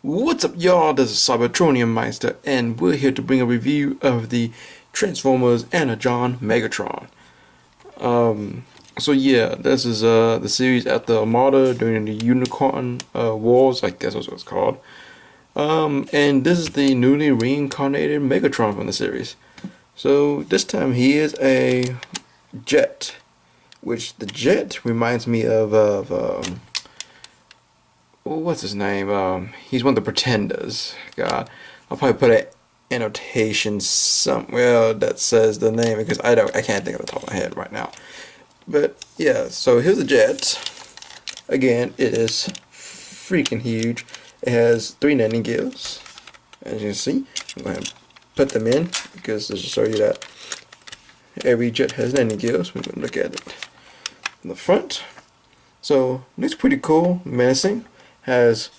What's up, y'all? This is Cybertronium Meister, and we're here to bring a review of the Transformers Energon Megatron. So yeah, this is the series after Armada during the Unicorn Wars, I guess that's what it's called. And this is the newly reincarnated Megatron from the series. So this time he is a jet, which the jet reminds me of what's his name? He's one of the Pretenders. God, I'll probably put an annotation somewhere that says the name because I can't think of the top of my head right now. But yeah, so here's the jet. Again, it is freaking huge. It has 3 landing gears, as you can see. I'm going to put them in because this will show you that every jet has landing gears. We're going to look at it in the front. So looks pretty cool, menacing. Has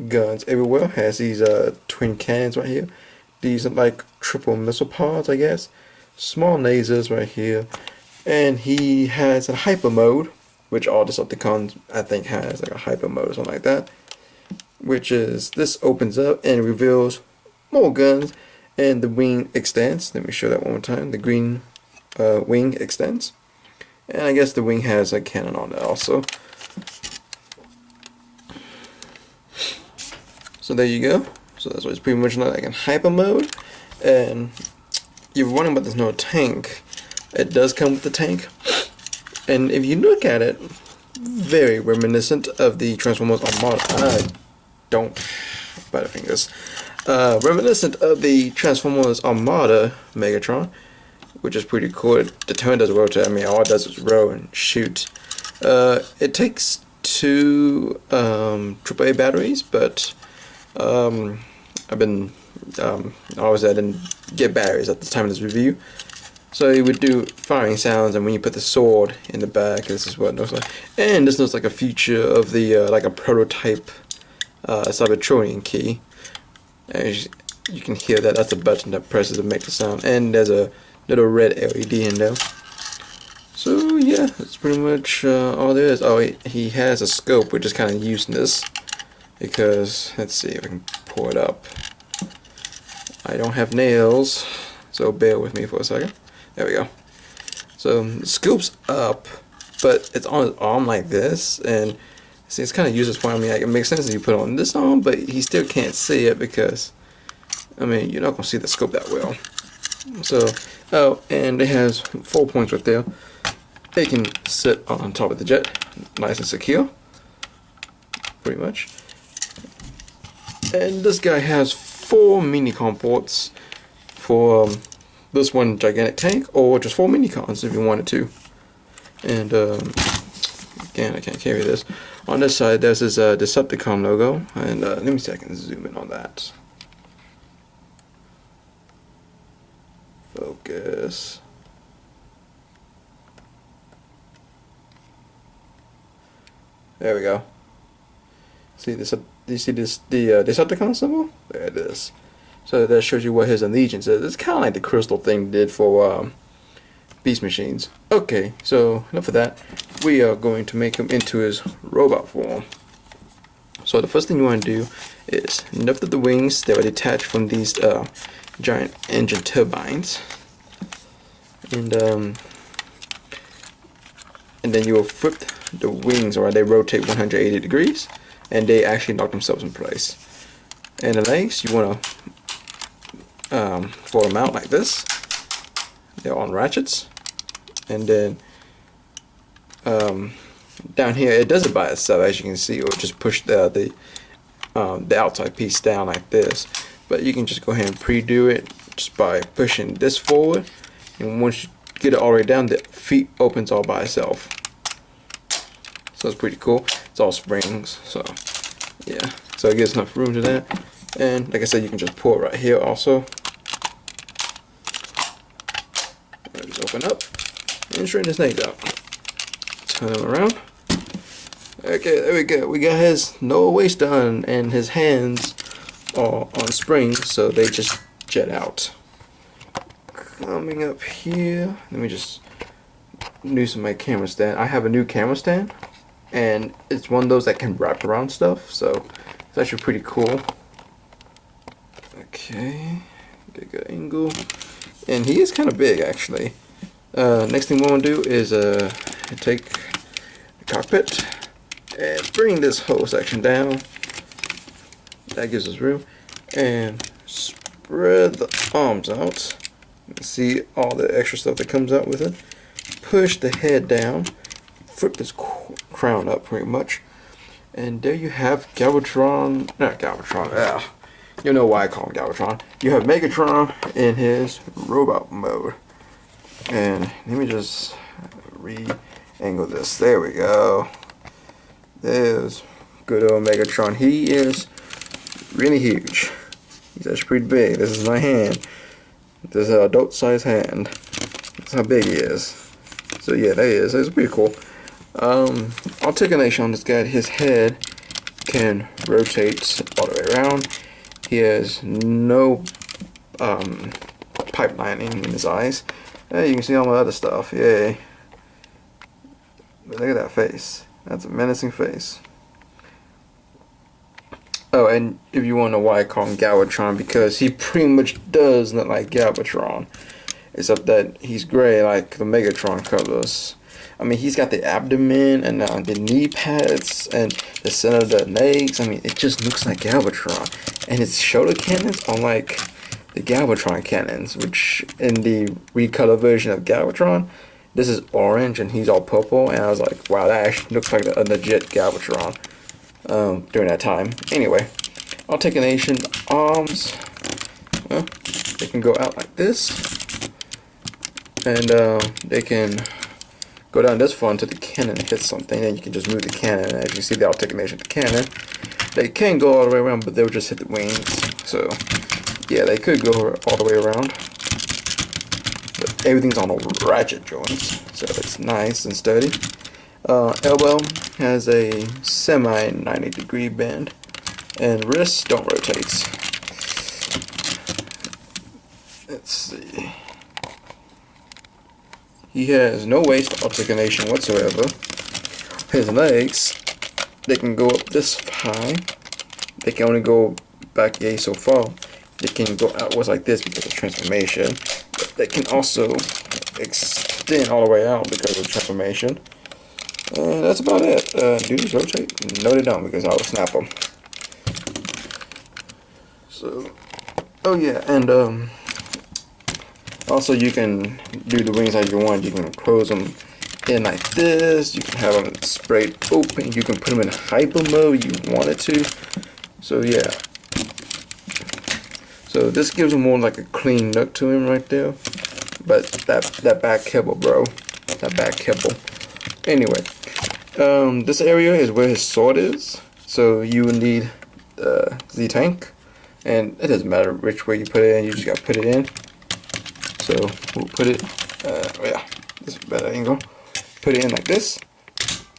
guns everywhere. Has these twin cannons right here. These are like triple missile pods, I guess. Small lasers right here. And he has a hyper mode, which all Decepticons I think has like a hyper mode or something like that. Which is this opens up and reveals more guns, and the wing extends. Let me show that one more time. The green wing extends, and I guess the wing has a cannon on it also. So there you go. So that's what it's pretty much like in hyper mode. And you're wondering about there's no tank. It does come with the tank. And if you look at it, very reminiscent of the Transformers Armada. I don't butterfingers. Reminiscent of the Transformers Armada Megatron, which is pretty cool. The turn doesn't rotate. I mean, all it does is roll and shoot. It takes 2 AAA batteries, but I've been obviously I didn't get batteries at the time of this review, so it would do firing sounds, and when you put the sword in the back, this is what it looks like. And this looks like a feature of the like a prototype Cybertronian key. As you can hear that, that's a button that presses to make the sound, and there's a little red LED in there. So yeah, that's pretty much all there is. Oh, he has a scope, which is kind of useless. Because, let's see if I can pull it up. I don't have nails, so bear with me for a second. There we go. So, the scoop's up, but it's on his arm like this, and see, it's kind of useless for him. I mean, like, it makes sense if you put it on this arm, but he still can't see it because, I mean, you're not going to see the scope that well. So, oh, and it has 4 points right there. They can sit on top of the jet, nice and secure, pretty much. And this guy has 4 mini-con ports for this one gigantic tank, or just 4 mini-cons if you wanted to. And again, I can't carry this. On this side, there's his Decepticon logo, and let me see if I can zoom in on that. Focus. There we go. See this? Do you see this? The Decepticon symbol? There it is. So that shows you what his allegiance is. It's kind of like the crystal thing did for Beast Machines. Okay, so enough of that. We are going to make him into his robot form. So the first thing you want to do is lift up the wings that are detached from these giant engine turbines, and then you will flip the wings, or they rotate 180 degrees. And they actually lock themselves in place. And the legs, you want to fold them out like this. They're on ratchets. And then down here, it does it by itself, as you can see. Or just push the outside piece down like this. But you can just go ahead and pre-do it just by pushing this forward. And once you get it all the way down, the feet opens all by itself. So it's pretty cool. It's all springs, so yeah. So it gives enough room to that. And like I said, you can just pull it right here also. Just open up and straighten his legs out. Turn him around. Okay, there we go. We got his lower waist done, and his hands are on springs, so they just jet out. Coming up here, let me just loosen my camera stand. I have a new camera stand, and it's one of those that can wrap around stuff, so it's actually pretty cool. Okay, get a good angle. And he is kind of big, actually. Next thing we want to do is take the cockpit and bring this whole section down. That gives us room. And spread the arms out. See all the extra stuff that comes out with it. Push the head down. Flip this crown up pretty much. And there you have Galvatron. Not Galvatron. Yeah. You know why I call him Galvatron. You have Megatron in his robot mode. And let me just re-angle this. There we go. There's good old Megatron. He is really huge. He's actually pretty big. This is my hand. This is an adult size hand. That's how big he is. So yeah, that is. It's pretty cool. Articulation on this guy. His head can rotate all the way around. He has no pipe lining in his eyes. You can see all my other stuff. Yay. But look at that face. That's a menacing face. Oh, and if you want to know why I call him Galvatron, because he pretty much does look like Galvatron. Except that he's gray like the Megatron colors. I mean, he's got the abdomen and the knee pads and the center of the legs. I mean, it just looks like Galvatron. And his shoulder cannons are like the Galvatron cannons, which in the recolor version of Galvatron, this is orange and he's all purple. And I was like, wow, that actually looks like a legit Galvatron during that time. Anyway, articulation arms, well, they can go out like this. And they can go down this far until the cannon hits something, and you can just move the cannon. As you can see, the articulation of the cannon. They can go all the way around, but they'll just hit the wings. So, yeah, they could go all the way around. But everything's on a ratchet joints, so it's nice and sturdy. Elbow has a semi 90-degree bend, and wrists don't rotate. Let's see. He has no waist articulation whatsoever. His legs, they can go up this high. They can only go back so far. They can go outwards like this because of transformation. But they can also extend all the way out because of transformation. And that's about it. Do these rotate? No, they don't, because I will snap them. So, oh yeah, and also, you can do the wings as you want. You can close them in like this. You can have them sprayed open. You can put them in hyper mode you wanted to. So yeah. So this gives him more like a clean look to him right there. But that back kibble, bro. That back kibble. Anyway, this area is where his sword is. So you will need the tank, and it doesn't matter which way you put it in. You just gotta put it in. So we'll put it, yeah, this is a better angle. Put it in like this.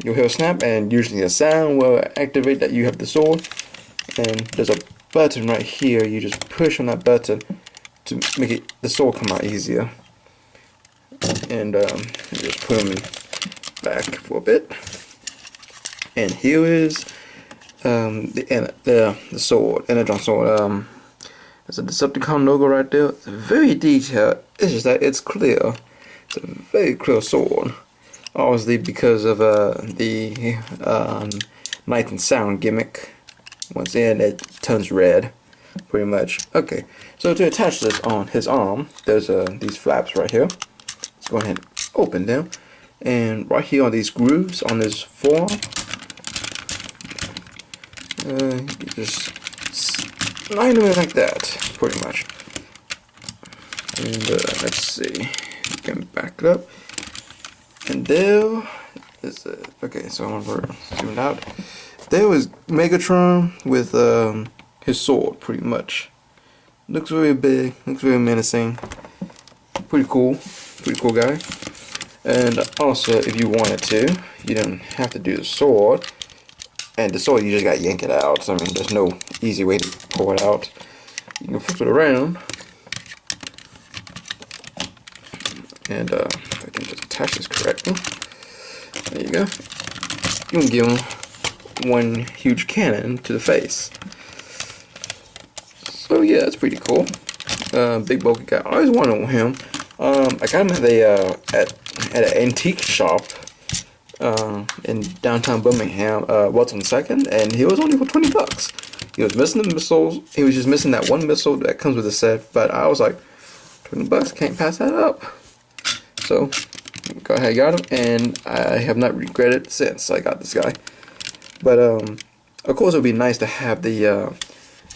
You'll hear a snap, and usually a sound will activate that you have the sword. And there's a button right here. You just push on that button to make the sword come out easier. And you just put them back for a bit. And here is the sword, Energon sword. There's a Decepticon logo right there. It's very detailed. It's just that it's clear. It's a very clear sword. Obviously because of the light and sound gimmick. Once in, it turns red, pretty much. Okay, so to attach this on his arm, there's these flaps right here. Let's go ahead and open them. And right here are these grooves on his forearm. You just line them in like that, pretty much. And let's see, you can back it up. And there is okay, so I'm gonna zoom out. There was Megatron with his sword, pretty much. Looks very big, looks very menacing. Pretty cool guy. And also, if you wanted to, you don't have to do the sword. And the sword, you just gotta yank it out. So, I mean, there's no easy way to pull it out. You can flip it around. And if I can just attach this correctly. There you go. You can give him one huge cannon to the face. So yeah, that's pretty cool. Big bulky guy. I always wanted him. I got him at an antique shop in downtown Birmingham, Walton 2nd, and he was only for $20. He was missing the missiles. He was just missing that one missile that comes with the set. But I was like, $20, can't pass that up. So go ahead, got him, and I have not regretted since I got this guy. But of course, it would be nice to have the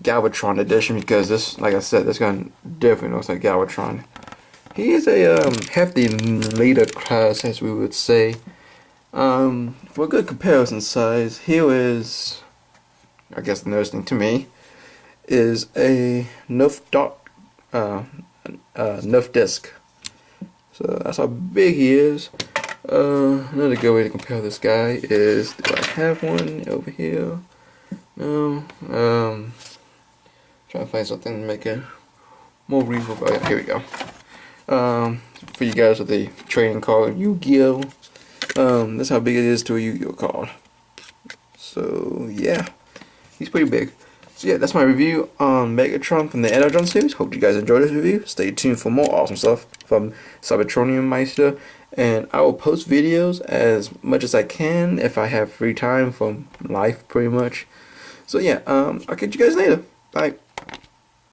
Galvatron edition, because this, like I said, this gun definitely looks like Galvatron. He is a hefty leader class, as we would say. For a good comparison size, here is, I guess the newest thing to me, is a Nerf dot, Nerf disc. So that's how big he is. Another good way to compare this guy is, do I have one over here? No. Trying to find something to make it more reasonable. Oh, yeah, here we go. For you guys with the trading card Yu-Gi-Oh! That's how big it is to a Yu-Gi-Oh! Card. So yeah, he's pretty big. So yeah, that's my review on Megatron from the Energon series. Hope you guys enjoyed this review. Stay tuned for more awesome stuff from Cybertronium Meister, and I will post videos as much as I can if I have free time from life, pretty much. So yeah, I'll catch you guys later. Bye.